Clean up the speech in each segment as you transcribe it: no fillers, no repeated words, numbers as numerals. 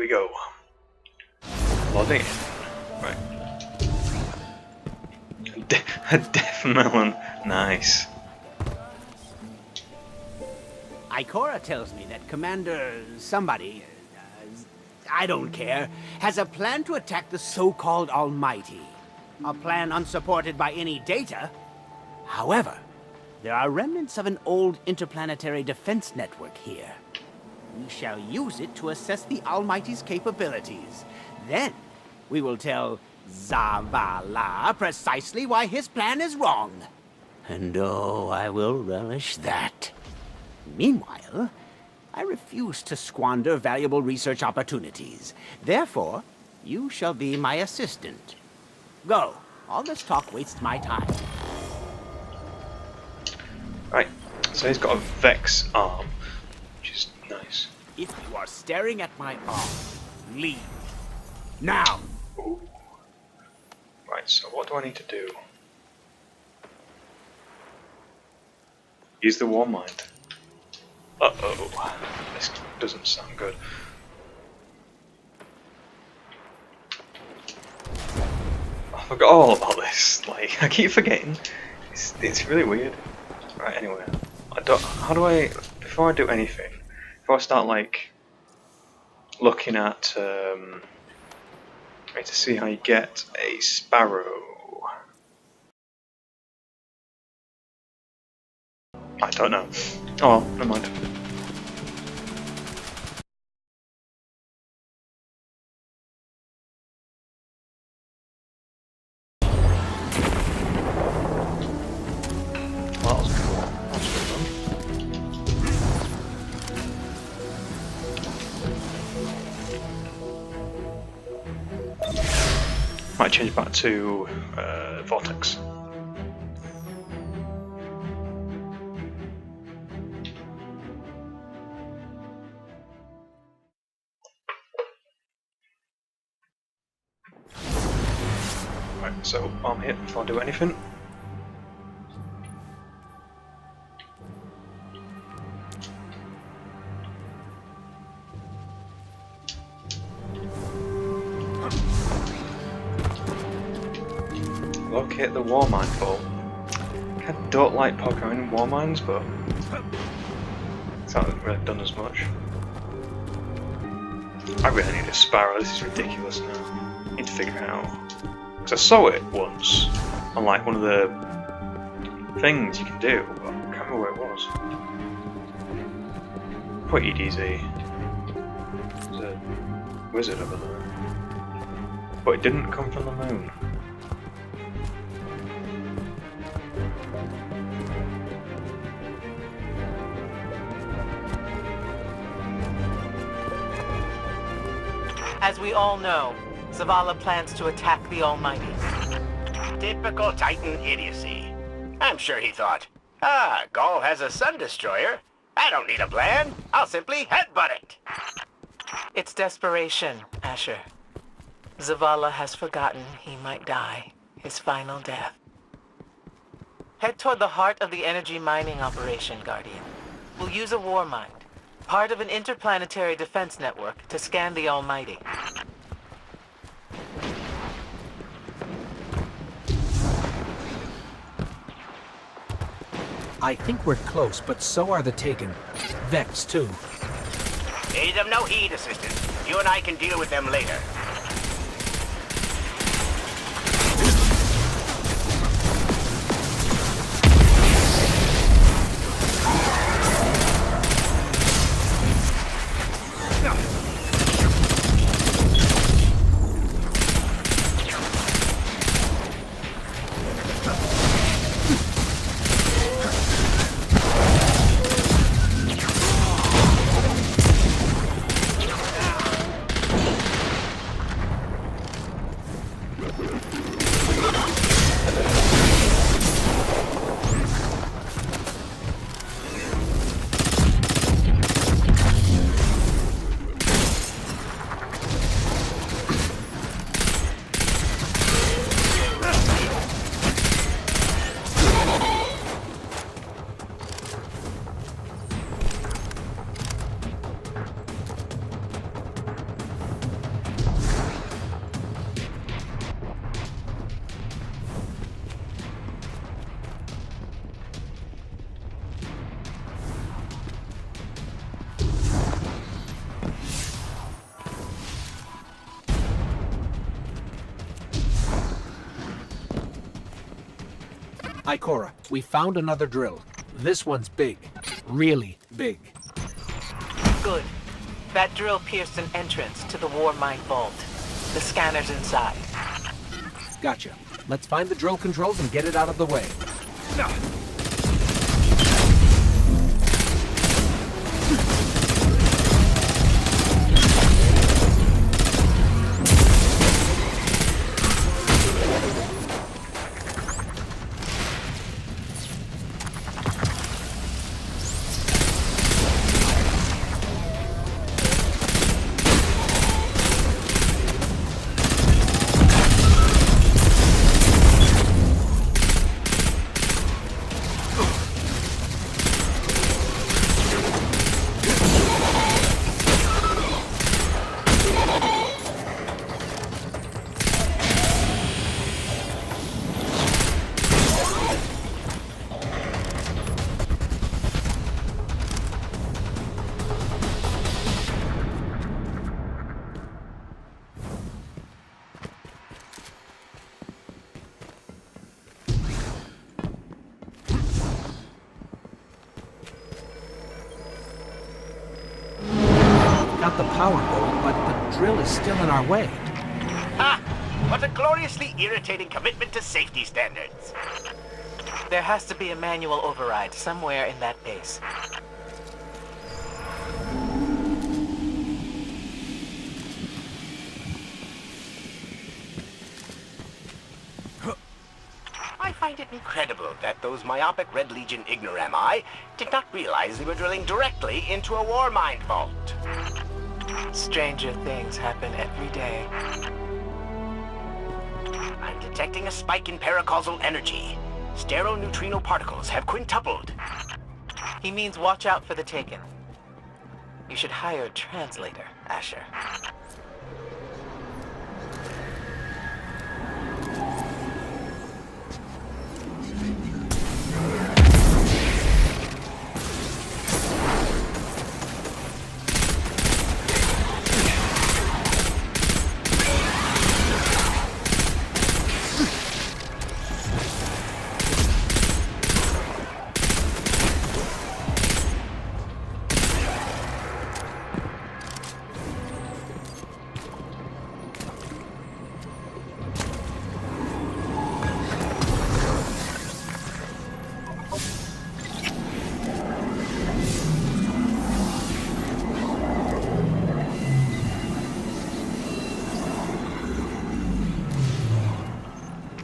we go. Loading in. Right. A deaf melon. Nice. Ikora tells me that Commander somebody, I don't care, has a plan to attack the so-called Almighty. A plan unsupported by any data. However, there are remnants of an old interplanetary defense network here. We shall use it to assess the Almighty's capabilities. Then, we will tell Zavala precisely why his plan is wrong. And oh, I will relish that. Meanwhile, I refuse to squander valuable research opportunities. Therefore, you shall be my assistant. Go. All this talk wastes my time. Right, so he's got a Vex arm, which is nice. If you are staring at my arm, leave. Now! Ooh. Right, so what do I need to do? Use the War Mind. Uh-oh, this doesn't sound good. I forgot all about this, like, I keep forgetting. It's really weird. Right, anyway, before I do anything, before I start, like, looking at, to see how you get a sparrow. I don't know. Oh, never mind. Well, that was cool. That was really fun. Might change back to Vortex. Right, so I'm here before I do anything. Locate the War Mine Vault. I don't like Pokemon War Mines, but it's not really done as much. I really need a Sparrow, this is ridiculous now. I need to figure it out. Because I saw it once on like one of the things you can do, but I can't remember where it was. Put EDZ. There's a wizard over there. But it didn't come from the moon. As we all know, Zavala plans to attack the Almighty. Typical Titan idiocy. I'm sure he thought, Gaul has a Sun Destroyer. I don't need a plan. I'll simply headbutt it. It's desperation, Asher. Zavala has forgotten he might die, his final death. Head toward the heart of the energy mining operation, Guardian. We'll use a war mind, part of an interplanetary defense network, to scan the Almighty. I think we're close, but so are the Taken. Vex, too. Pay them no heed, Assistant. You and I can deal with them later. Ikora, we found another drill. This one's big. Really big. Good. That drill pierced an entrance to the War Mine Vault. The scanner's inside. Gotcha. Let's find the drill controls and get it out of the way. Got the power going, but the drill is still in our way. Ha! What a gloriously irritating commitment to safety standards. There has to be a manual override somewhere in that base. I find it incredible that those myopic Red Legion ignorami did not realize they were drilling directly into a war mine vault. Stranger things happen every day. I'm detecting a spike in paracausal energy. Stereoneutrino particles have quintupled. He means watch out for the Taken. You should hire a translator, Asher.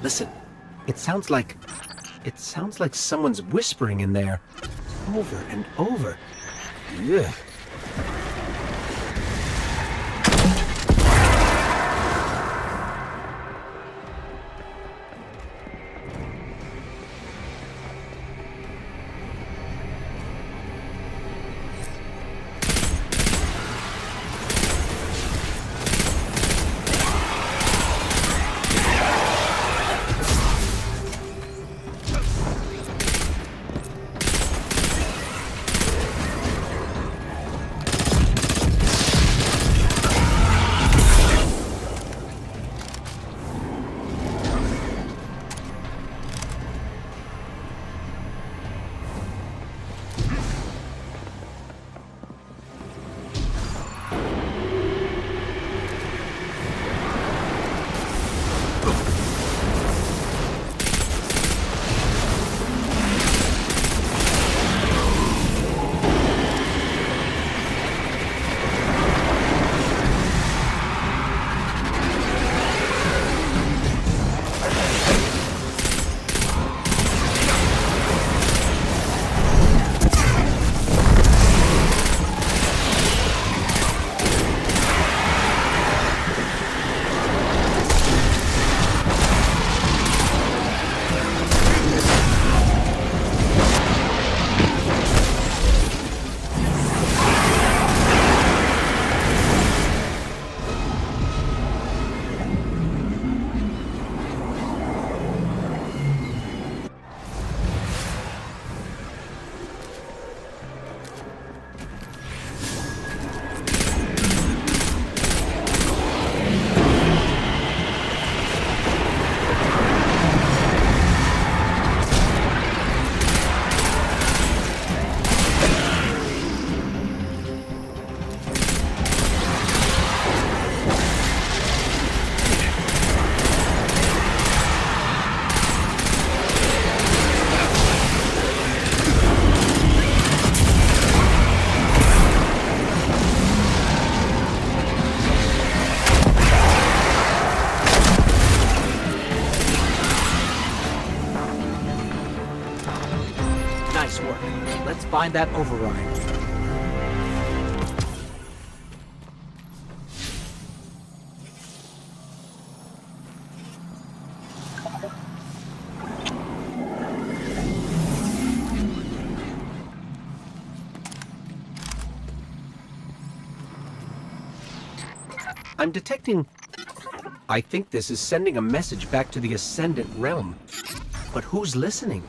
Listen, it sounds like someone's whispering in there, over and over. Ugh. Let's find that override. I'm detecting... I think this is sending a message back to the Ascendant Realm. But who's listening?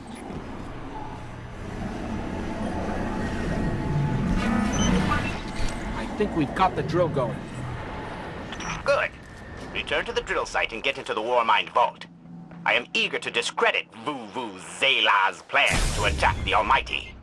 I think we've got the drill going. Good. Return to the drill site and get into the Warmind vault. I am eager to discredit Vu Zela's plan to attack the Almighty.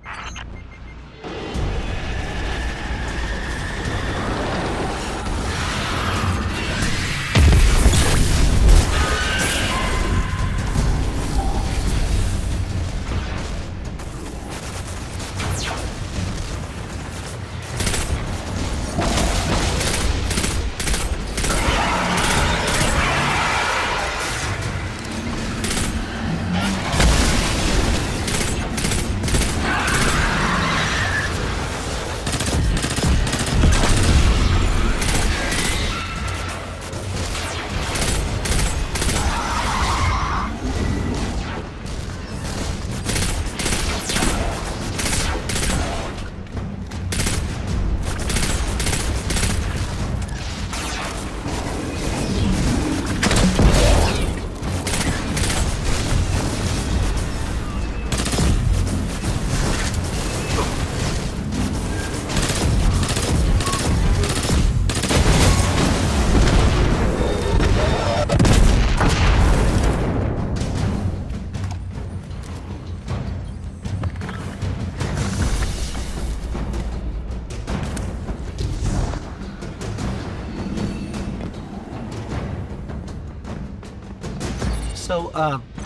So,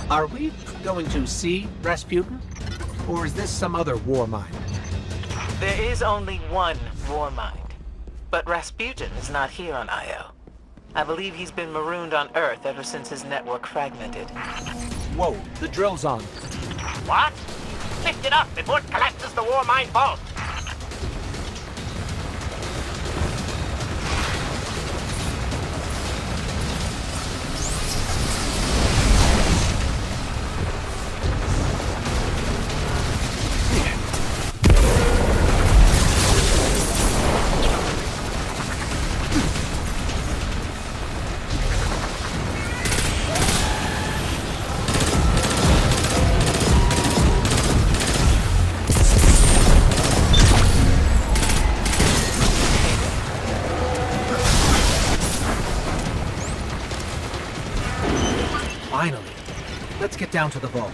are we going to see Rasputin? Or is this some other war mind? There is only one Warmind. But Rasputin is not here on Io. I believe he's been marooned on Earth ever since his network fragmented. Whoa, the drill's on. What? Lift it up before it collapses the Warmind vault! Finally. Let's get down to the vault.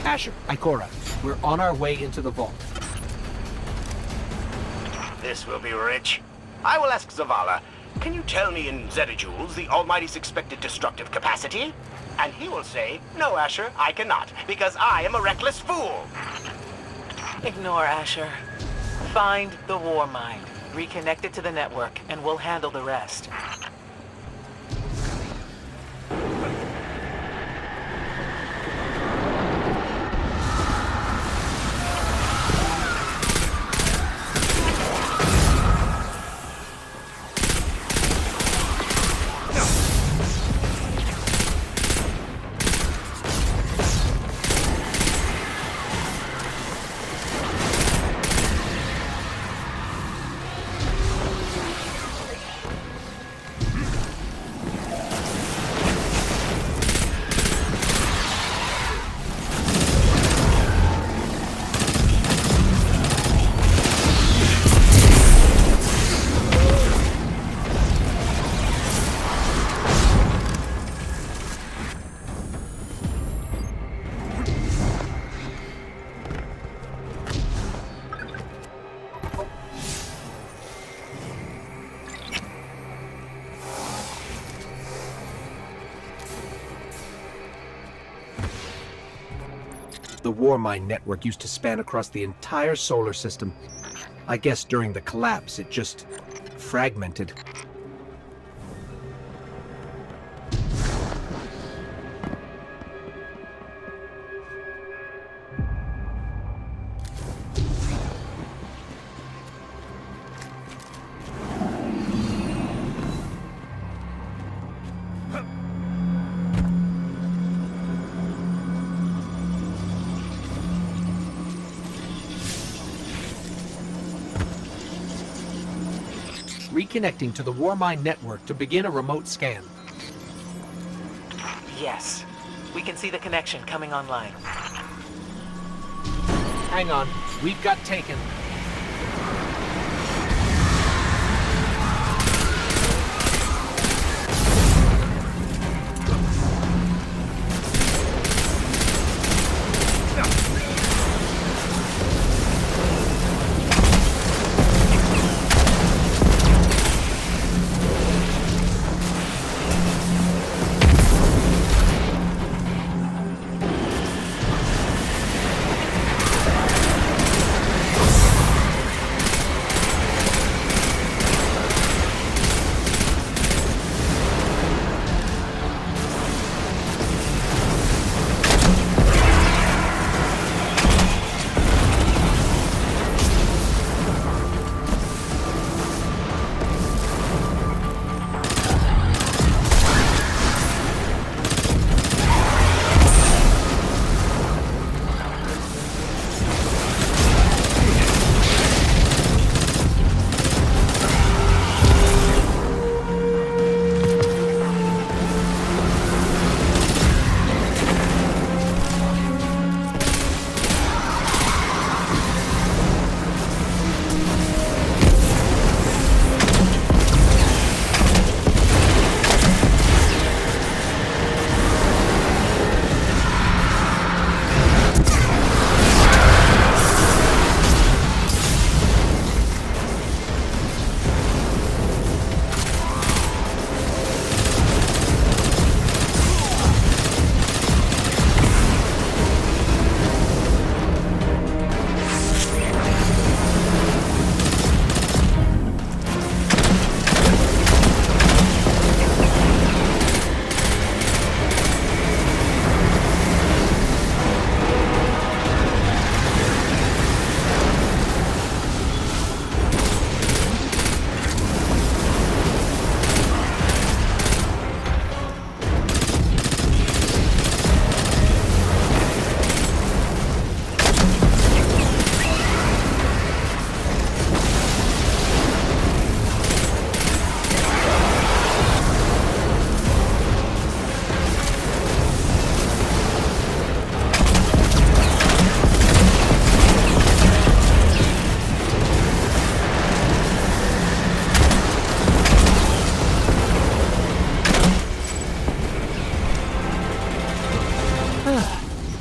Asher, Ikora, we're on our way into the vault. This will be rich. I will ask Zavala, can you tell me in zetajoules the Almighty's expected destructive capacity? And he will say, no, Asher, I cannot, because I am a reckless fool. Ignore Asher. Find the Warmind, reconnect it to the network, and we'll handle the rest. Warmind network used to span across the entire solar system. I guess during the collapse, it just fragmented. Reconnecting to the Warmind network to begin a remote scan. Yes. We can see the connection coming online. Hang on, we've got taken.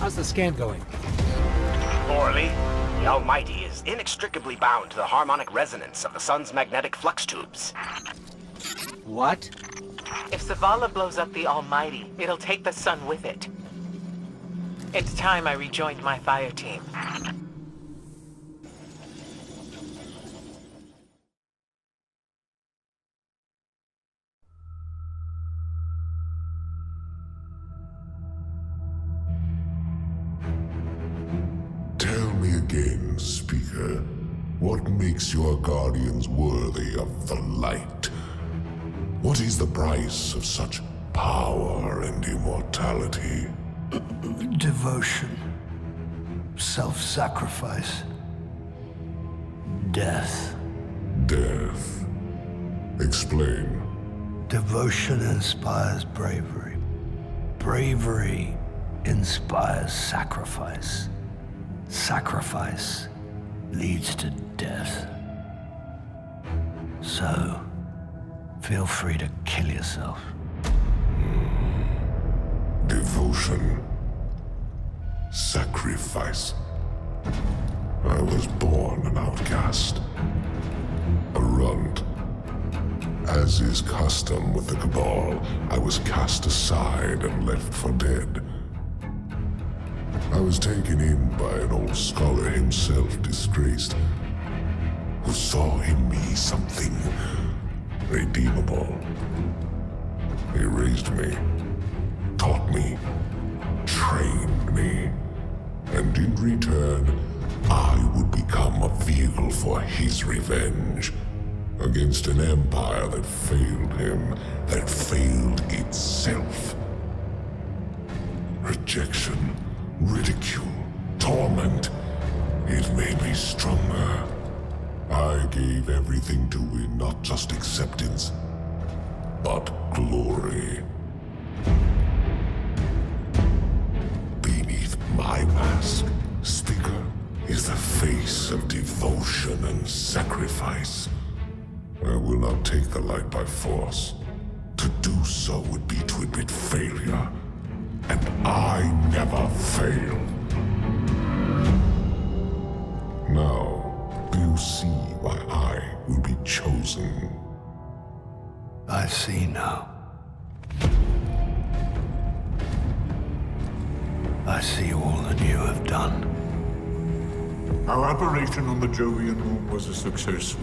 How's the scan going? Poorly. The Almighty is inextricably bound to the harmonic resonance of the sun's magnetic flux tubes. What? If Zavala blows up the Almighty, it'll take the sun with it. It's time I rejoined my fire team. Tell me again, Speaker, what makes your guardians worthy of the light? What is the price of such power and immortality? Devotion. Self-sacrifice. Death. Death. Explain. Devotion inspires bravery. Bravery inspires sacrifice. Sacrifice leads to death. So, feel free to kill yourself. Devotion. Sacrifice. I was born an outcast. A runt. As is custom with the Cabal, I was cast aside and left for dead. I was taken in by an old scholar himself disgraced, who saw in me something redeemable. He raised me, taught me, trained me, and in return, I would become a vehicle for his revenge against an empire that failed him, that failed itself. Rejection, ridicule, torment, it made me stronger. I gave everything to win not just acceptance, but glory. Beneath my mask, Speaker, is the face of devotion and sacrifice. I will not take the light by force. To do so would be to admit failure, and I never fail. Now, do you see why I will be chosen? I see now. I see all that you have done. Our operation on the Jovian moon was a success.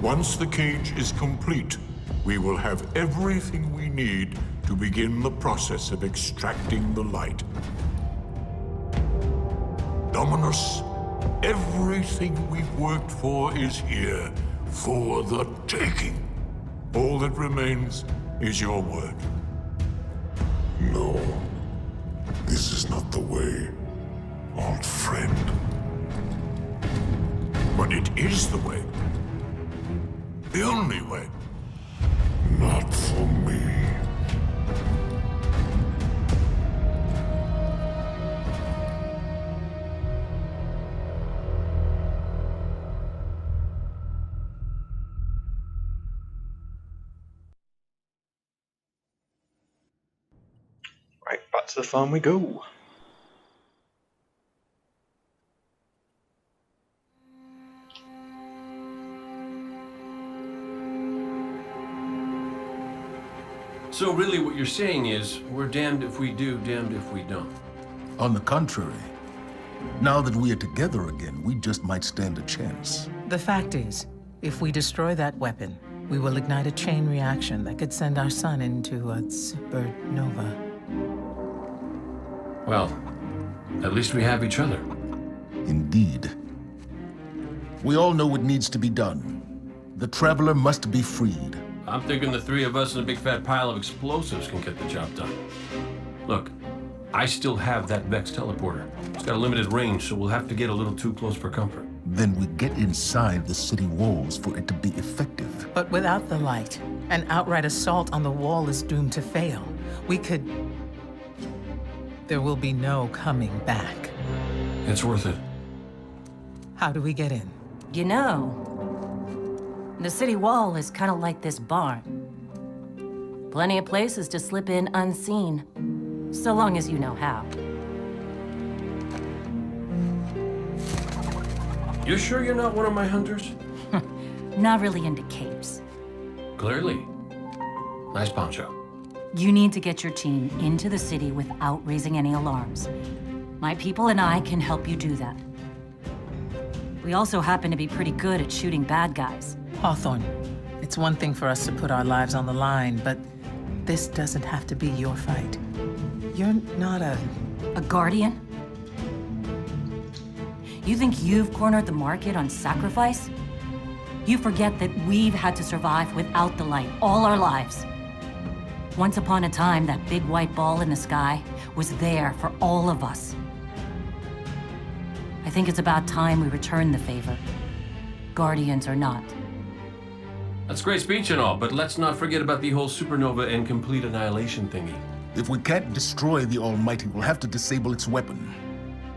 Once the cage is complete, we will have everything we need to begin the process of extracting the light. Dominus, everything we've worked for is here, for the taking. All that remains is your word. No, this is not the way, old friend. But it is the way. The only way. Not for me. Right, back to the farm we go. So really what you're saying is, we're damned if we do, damned if we don't. On the contrary, now that we are together again, we just might stand a chance. The fact is, if we destroy that weapon, we will ignite a chain reaction that could send our sun into a supernova. Well, at least we have each other. Indeed. We all know what needs to be done. The Traveler must be freed. I'm thinking the three of us and a big fat pile of explosives can get the job done. Look, I still have that Vex teleporter. It's got a limited range, so we'll have to get a little too close for comfort. Then we get inside the city walls for it to be effective. But without the light, an outright assault on the wall is doomed to fail. We could... There will be no coming back. It's worth it. How do we get in? You know, the city wall is kind of like this barn. Plenty of places to slip in unseen, so long as you know how. You sure you're not one of my hunters? Not really into capes. Clearly. Nice poncho. You need to get your team into the city without raising any alarms. My people and I can help you do that. We also happen to be pretty good at shooting bad guys. Hawthorne, it's one thing for us to put our lives on the line, but this doesn't have to be your fight. You're not a guardian? You think you've cornered the market on sacrifice? You forget that we've had to survive without the light all our lives. Once upon a time, that big white ball in the sky was there for all of us. I think it's about time we return the favor, guardians or not. That's great speech and all, but let's not forget about the whole supernova and complete annihilation thingy. If we can't destroy the Almighty, we'll have to disable its weapon.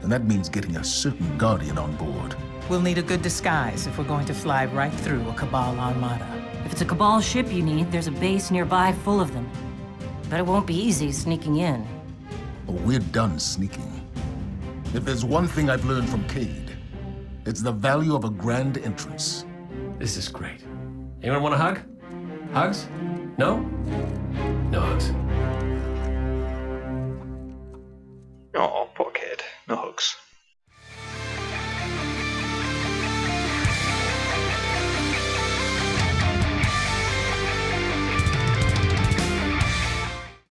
And that means getting a certain Guardian on board. We'll need a good disguise if we're going to fly right through a Cabal armada. If it's a Cabal ship you need, there's a base nearby full of them. But it won't be easy sneaking in. Oh, we're done sneaking. If there's one thing I've learned from Cayde, it's the value of a grand entrance. This is great. Anyone want a hug? Hugs? No? No hugs.